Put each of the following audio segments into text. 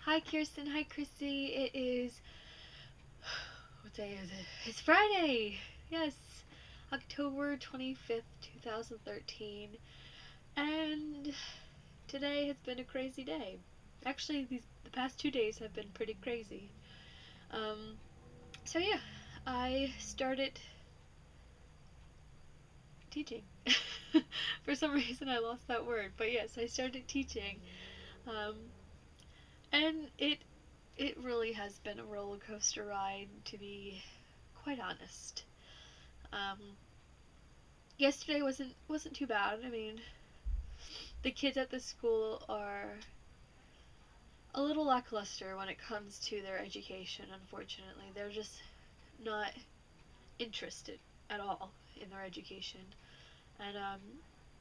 Hi Kirsten, hi Chrissy. It is, what day is it? It's Friday! Yes, October 25th, 2013. And today has been a crazy day. Actually, the past 2 days have been pretty crazy. Um, so yeah, I started teaching. For some reason I lost that word, but yes, I started teaching. Um, and it really has been a roller coaster ride, to be quite honest. Um, Yesterday wasn't too bad. I mean, the kids at the school are a little lackluster when it comes to their education. Unfortunately, they're just not interested at all in their education. And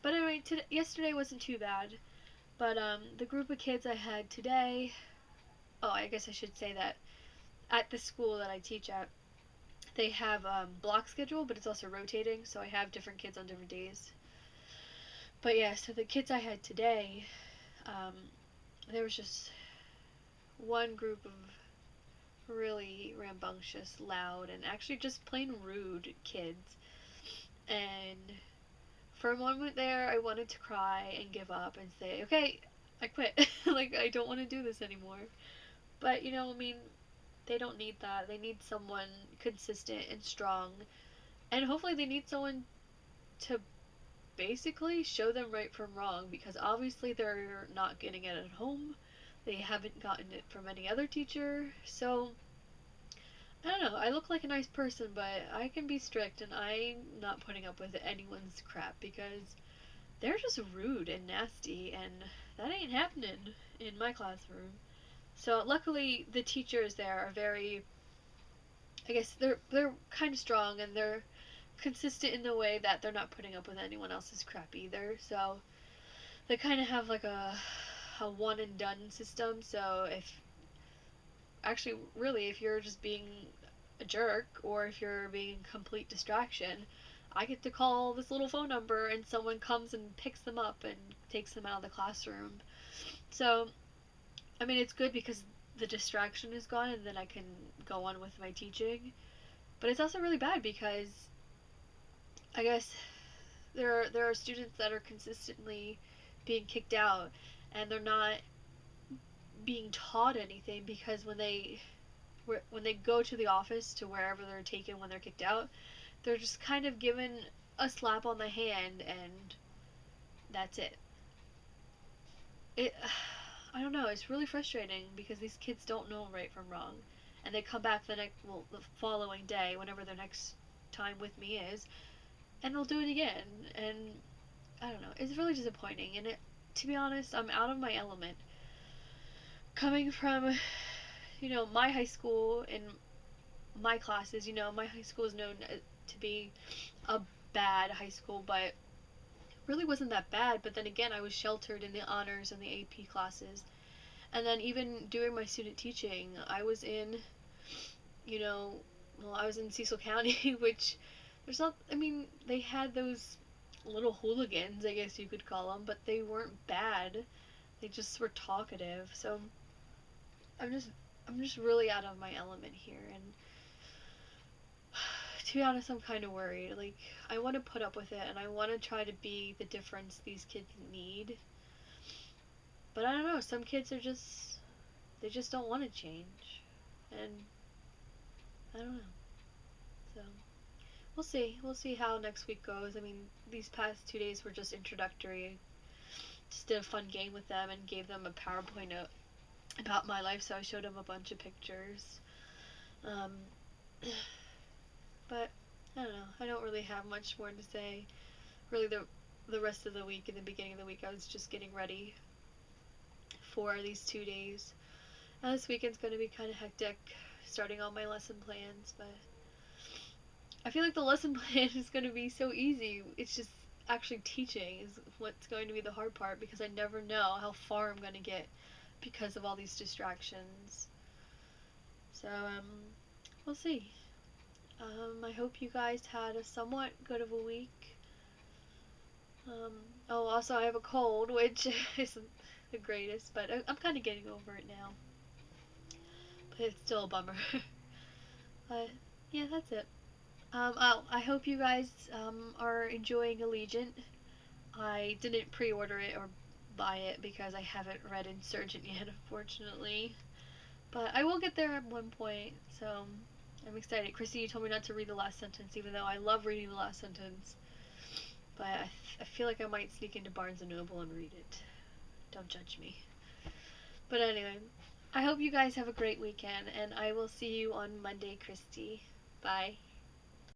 but anyway, yesterday wasn't too bad. But the group of kids I had today. Oh, I guess I should say that at the school that I teach at, they have block schedule, but it's also rotating. So I have different kids on different days. But yeah, so the kids I had today, um, there was just one group of really rambunctious, loud, and actually just plain rude kids. And for a moment there, I wanted to cry and give up and say, okay, I quit. Like, I don't want to do this anymore. But, I mean, they don't need that. They need someone consistent and strong. And hopefully, they need someone to basically show them right from wrong, because obviously they're not getting it at home. They haven't gotten it from any other teacher. So I don't know. I look like a nice person, but I can be strict, and I'm not putting up with anyone's crap because they're just rude and nasty, and that ain't happening in my classroom. So luckily, the teachers there are very, I guess they're kind of strong, and they're consistent in the way that they're not putting up with anyone else's crap either. So they kind of have like a one and done system. So if actually really if you're just being a jerk, or if you're being a complete distraction, I get to call this little phone number and someone comes and picks them up and takes them out of the classroom. So, I mean, it's good because the distraction is gone and then I can go on with my teaching. But it's also really bad because I guess there are students that are consistently being kicked out, and they're not being taught anything, because when they go to the office, to wherever they're taken when they're kicked out, they're just kind of given a slap on the hand, and that's it. It I don't know, it's really frustrating because these kids don't know right from wrong. And they come back the following day, whenever their next time with me is, and they'll do it again. And I don't know, it's really disappointing. And to be honest, I'm out of my element. Coming from, my high school and my classes, my high school is known to be a bad high school, but really wasn't that bad. But then again, I was sheltered in the honors and the AP classes. And then even doing my student teaching, I was in, you know, I was in Cecil County, which there's not, I mean, they had those little hooligans, I guess you could call them, but they weren't bad. They just were talkative. So I'm just I'm just really out of my element here, and to be honest, I'm kind of worried. Like, I want to put up with it, and I want to try to be the difference these kids need. But I don't know, some kids are just, they just don't want to change. And I don't know. So, we'll see. We'll see how next week goes. I mean, these past 2 days were just introductory. Just did a fun game with them and gave them a PowerPoint note about my life, so I showed them a bunch of pictures. Um, but I don't know. I don't really have much more to say. Really, the rest of the week and the beginning of the week, I was just getting ready for these 2 days. Now this weekend's going to be kind of hectic, starting all my lesson plans, but I feel like the lesson plan is going to be so easy. It's just actually teaching is what's going to be the hard part, because I never know how far I'm going to get because of all these distractions. So, we'll see. I hope you guys had a somewhat good of a week. Um, also, I have a cold, which isn't the greatest, but I'm kind of getting over it now. it's still a bummer. But yeah, that's it. I hope you guys are enjoying Allegiant. I didn't pre-order it or buy it because I haven't read Insurgent yet, unfortunately. But I will get there at one point, so I'm excited. Chrissy, you told me not to read the last sentence, even though I love reading the last sentence. But I feel like I might sneak into Barnes & Noble and read it. Don't judge me. But anyway, I hope you guys have a great weekend, and I will see you on Monday, Christy. Bye.